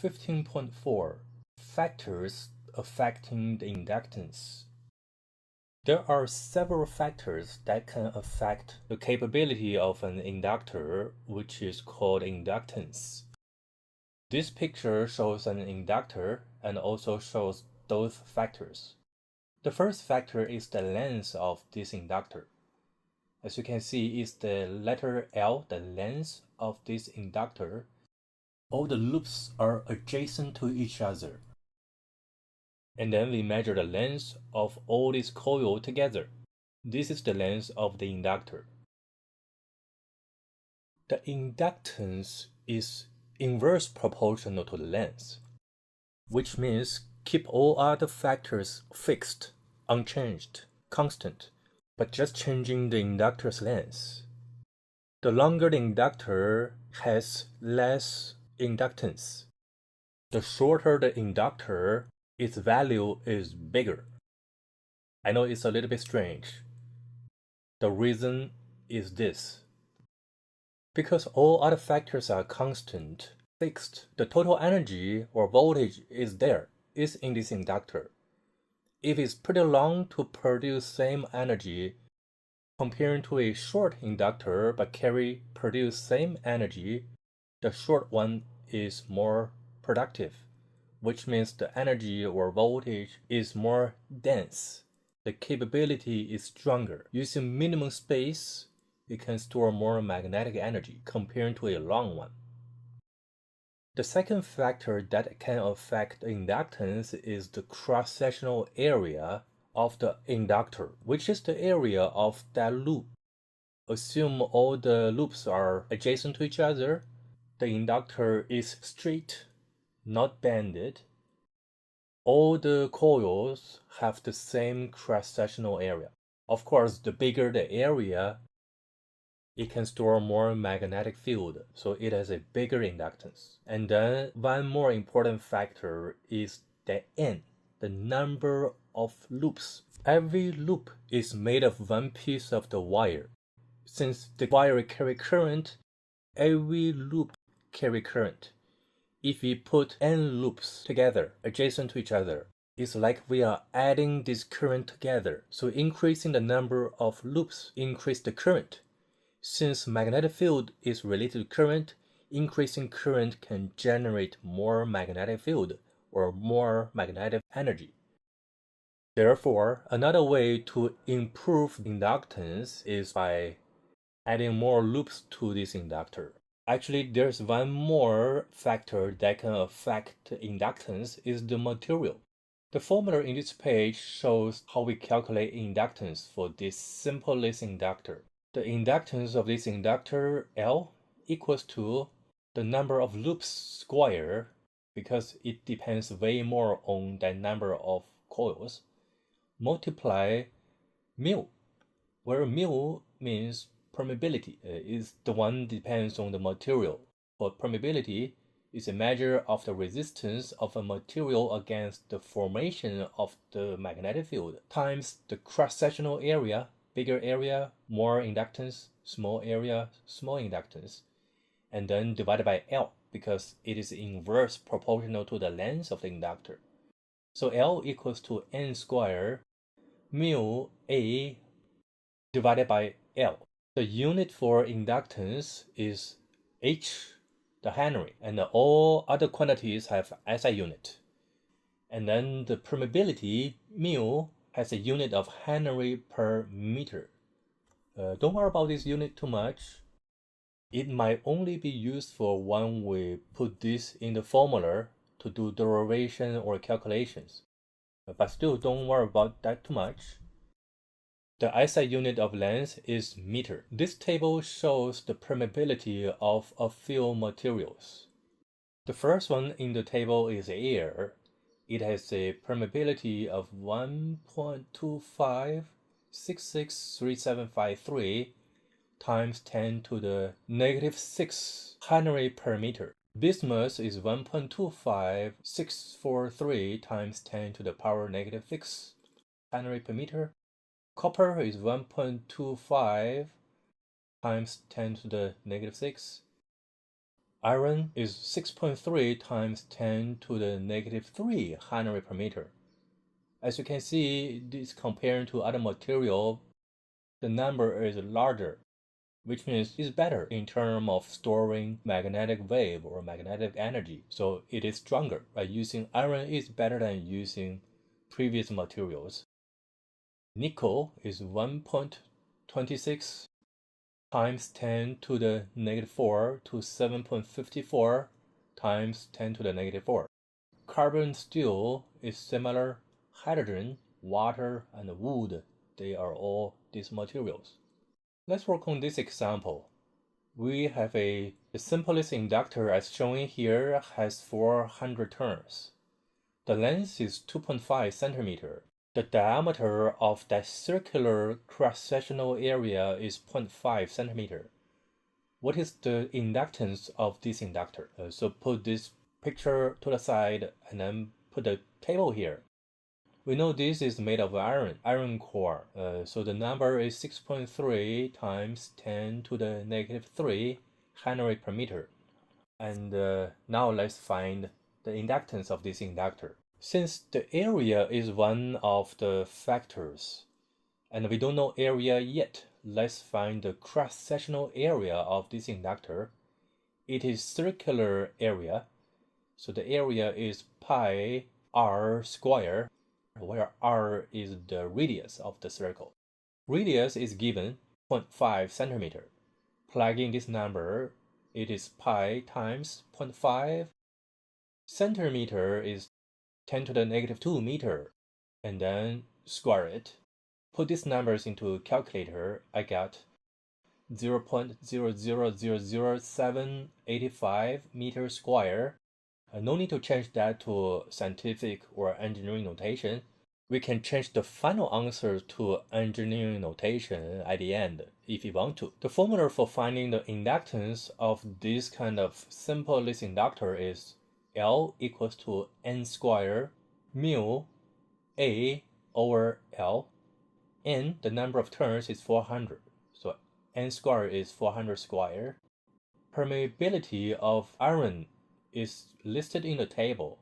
15.4 Factors affecting the inductance. There are several factors that can affect the capability of an inductor, which is called inductance. This picture shows an inductor and also shows those factors. The first factor is the length of this inductor. As you can see, is the letter L, the length of this inductor. All the loops are adjacent to each other. And then we measure the length of all these coils together. This is the length of the inductor. The inductance is inverse proportional to the length, which means keep all other factors fixed, unchanged, constant, but just changing the inductor's length. The longer the inductor has less inductance. The shorter the inductor, its value is bigger. I know it's a little bit strange. The reason is this. Because all other factors are constant, fixed, the total energy or voltage is in this inductor. If it's pretty long to produce same energy, comparing to a short inductor but produce same energy, the short one is more productive, which means the energy or voltage is more dense. The capability is stronger. Using minimum space, it can store more magnetic energy compared to a long one. The second factor that can affect inductance is the cross-sectional area of the inductor, which is the area of that loop. Assume all the loops are adjacent to each other. The inductor is straight, not bended. All the coils have the same cross-sectional area. Of course, the bigger the area, it can store more magnetic field, so it has a bigger inductance. And then one more important factor is the N, the number of loops. Every loop is made of one piece of the wire. Since the wire carry current, every loop carry current. If we put N loops together, adjacent to each other, it's like we are adding this current together. So increasing the number of loops increase the current. Since magnetic field is related to current, increasing current can generate more magnetic field or more magnetic energy. Therefore, another way to improve inductance is by adding more loops to this inductor. Actually, there's one more factor that can affect inductance is the material. The formula in this page shows how we calculate inductance for this simplest inductor. The inductance of this inductor L equals to the number of loops square, because it depends way more on the number of coils, multiply mu, where mu means permeability, is the one depends on the material. For permeability, is a measure of the resistance of a material against the formation of the magnetic field, times the cross-sectional area, bigger area, more inductance, small area, small inductance, and then divided by L, because it is inverse proportional to the length of the inductor. So L equals to N squared mu A divided by L. The unit for inductance is H, the Henry, and all other quantities have SI unit. And then the permeability, mu, has a unit of Henry per meter. Don't worry about this unit too much. It might only be useful when we put this in the formula to do derivation or calculations. But still, don't worry about that too much. The SI unit of length is meter. This table shows the permeability of a few materials. The first one in the table is air. It has a permeability of 1.25663753 times 10 to the negative 6 Henry per meter. Bismuth is 1.25643 times 10 to the power negative 6 Henry per meter. Copper is 1.25 times 10 to the negative 6. Iron is 6.3 times 10 to the negative 3 Henry per meter. As you can see, this compared to other material, the number is larger, which means it's better in terms of storing magnetic wave or magnetic energy. So it is stronger. Right? Using iron is better than using previous materials. Nickel is 1.26 times 10 to the negative 4 to 7.54 times 10 to the negative 4. Carbon steel is similar. Hydrogen, water, and wood, they are all these materials. Let's work on this example. We have the simplest inductor as shown here has 400 turns. The length is 2.5 centimeter. The diameter of that circular cross-sectional area is 0.5 centimeter. What is the inductance of this inductor? So put this picture to the side and then put the table here. We know this is made of iron core. So the number is 6.3 times 10 to the negative 3 Henry per meter. And now let's find the inductance of this inductor. Since the area is one of the factors, and we don't know area yet, let's find the cross-sectional area of this inductor. It is circular area, so the area is pi r square, where r is the radius of the circle. Radius is given 0.5 centimeter. Plug in this number, it is pi times 0.5. Centimeter is 10 to the negative 2 meter, and then square it. Put these numbers into a calculator, I got 0.0000785 meters square. No need to change that to scientific or engineering notation. We can change the final answer to engineering notation at the end if you want to. The formula for finding the inductance of this kind of simplest inductor is L equals to N square mu A over L. N, the number of turns, is 400. So N square is 400 square. Permeability of iron is listed in the table.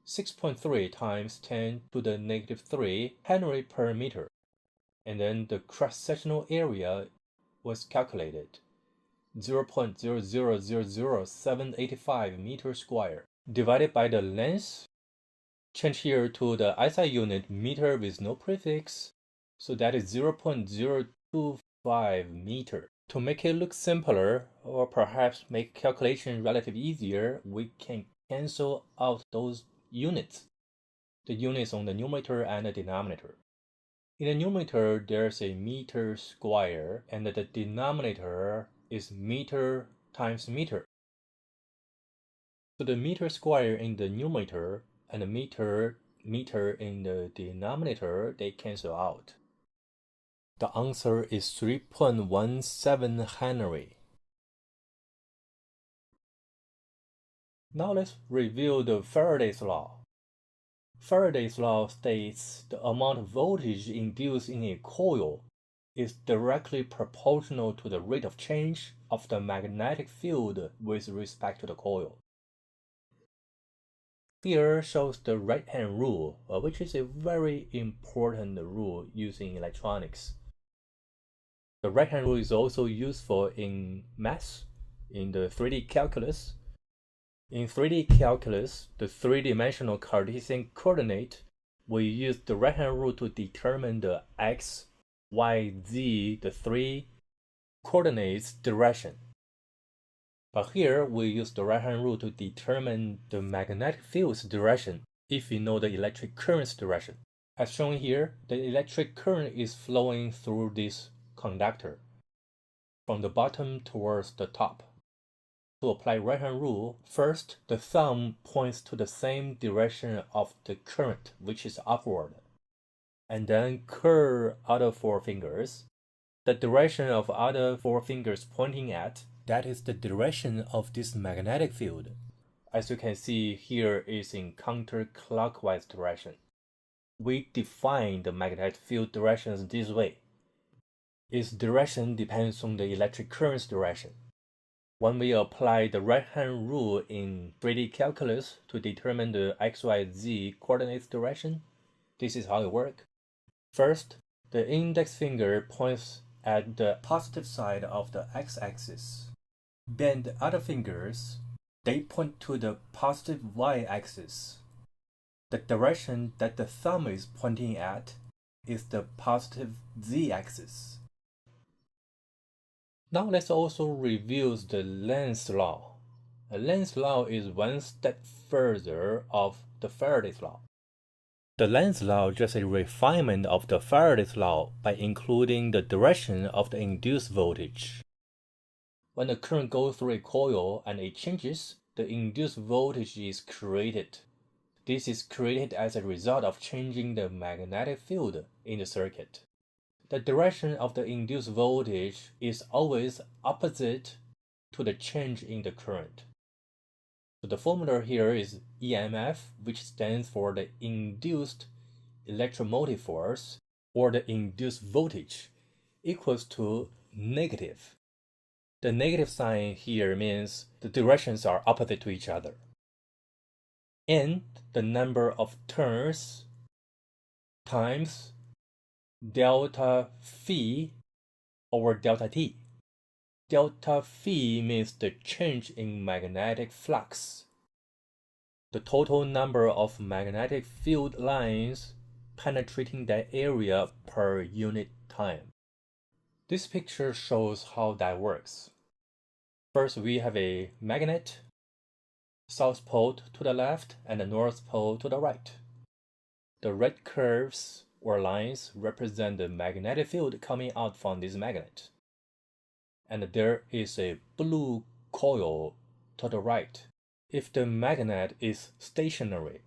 6.3 times 10 to the negative 3 Henry per meter. And then the cross-sectional area was calculated. 0.0000785 meters square. Divided by the length. Change here to the SI unit, meter with no prefix. So that is 0.025 meter. To make it look simpler, or perhaps make calculation relatively easier, we can cancel out those units. The units on the numerator and the denominator. In the numerator, there's a meter square, and the denominator is meter times meter. So the meter square in the numerator and the meter in the denominator, they cancel out. The answer is 3.17 Henry. Now let's review the Faraday's law. Faraday's law states the amount of voltage induced in a coil is directly proportional to the rate of change of the magnetic field with respect to the coil. Here shows the right-hand rule, which is a very important rule used in electronics. The right-hand rule is also useful in math, in the 3D calculus. In 3D calculus, the three-dimensional Cartesian coordinate, we use the right-hand rule to determine the x, y, z, the three coordinates direction. But here, we use the right-hand rule to determine the magnetic field's direction if we know the electric current's direction. As shown here, the electric current is flowing through this conductor from the bottom towards the top. To apply right-hand rule, first, the thumb points to the same direction of the current, which is upward. And then curl other four fingers. The direction of other four fingers pointing at, that is the direction of this magnetic field. As you can see, here is in counterclockwise direction. We define the magnetic field directions this way. Its direction depends on the electric current's direction. When we apply the right-hand rule in 3D calculus to determine the XYZ coordinates direction, this is how it works. First, the index finger points at the positive side of the x-axis. Then the other fingers, they point to the positive y-axis. The direction that the thumb is pointing at is the positive z-axis. Now let's also review the length law. The length law is one step further of the Faraday's law. The length law is just a refinement of the Faraday's law by including the direction of the induced voltage. When the current goes through a coil and it changes, the induced voltage is created. This is created as a result of changing the magnetic field in the circuit. The direction of the induced voltage is always opposite to the change in the current. So the formula here is EMF, which stands for the induced electromotive force, or the induced voltage, equals to negative. The negative sign here means the directions are opposite to each other. And the number of turns times delta phi over delta t. Delta phi means the change in magnetic flux. The total number of magnetic field lines penetrating that area per unit time. This picture shows how that works. First, we have a magnet, south pole to the left and the north pole to the right. The red curves or lines represent the magnetic field coming out from this magnet. And there is a blue coil to the right. If the magnet is stationary,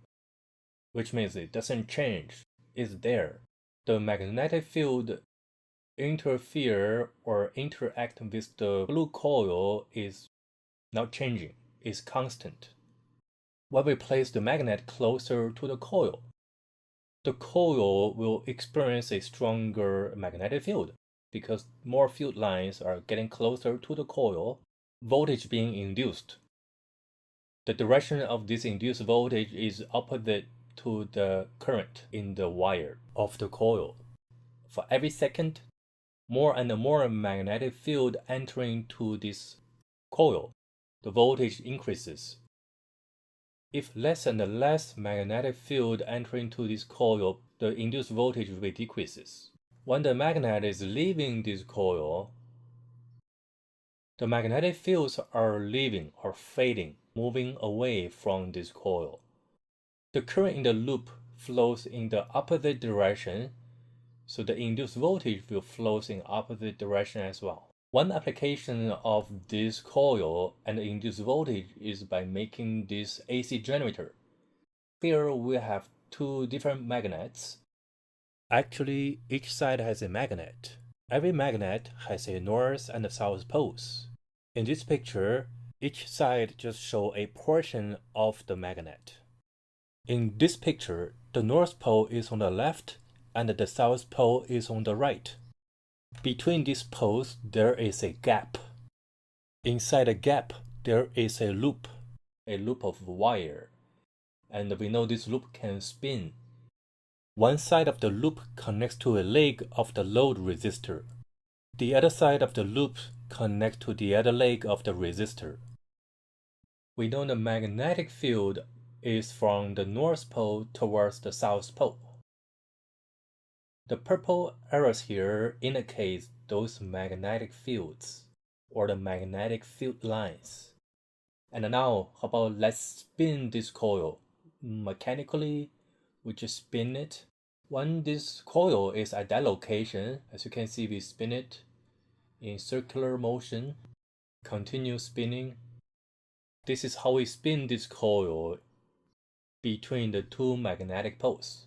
which means it doesn't change, it's there, the magnetic field interfere or interact with the blue coil is not changing, is constant. When we place the magnet closer to the coil will experience a stronger magnetic field because more field lines are getting closer to the coil, voltage being induced. The direction of this induced voltage is opposite to the current in the wire of the coil. For every second, more and more magnetic field entering to this coil, the voltage increases. If less and less magnetic field entering to this coil, the induced voltage will decreases. When the magnet is leaving this coil, the magnetic fields are leaving or fading, moving away from this coil. The current in the loop flows in the opposite direction, so the induced voltage will flow in opposite direction as well. One application of this coil and the induced voltage is by making this AC generator. Here we have two different magnets. Actually, each side has a magnet. Every magnet has a north and south poles. In this picture, each side just shows a portion of the magnet. In this picture, the north pole is on the left and the south pole is on the right. Between these poles, there is a gap. Inside the gap, there is a loop of wire. And we know this loop can spin. One side of the loop connects to a leg of the load resistor. The other side of the loop connects to the other leg of the resistor. We know the magnetic field is from the north pole towards the south pole. The purple arrows here indicate those magnetic fields or the magnetic field lines. And now, how about let's spin this coil. Mechanically, we just spin it. When this coil is at that location, as you can see, we spin it in circular motion, continue spinning. This is how we spin this coil between the two magnetic poles.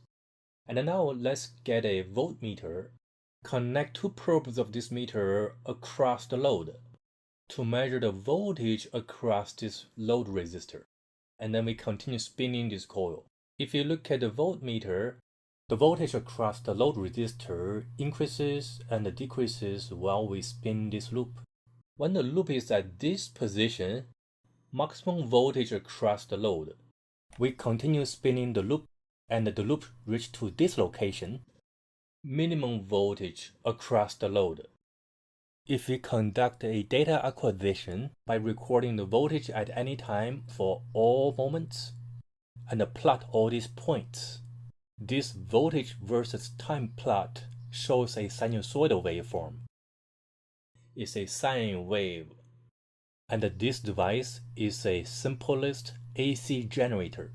And now let's get a voltmeter, connect two probes of this meter across the load to measure the voltage across this load resistor. And then we continue spinning this coil. If you look at the voltmeter, the voltage across the load resistor increases and decreases while we spin this loop. When the loop is at this position, maximum voltage across the load. We continue spinning the loop, and the loop reaches to this location, minimum voltage across the load. If we conduct a data acquisition by recording the voltage at any time for all moments, and plot all these points, this voltage versus time plot shows a sinusoidal waveform. It's a sine wave, and this device is a simplest AC generator.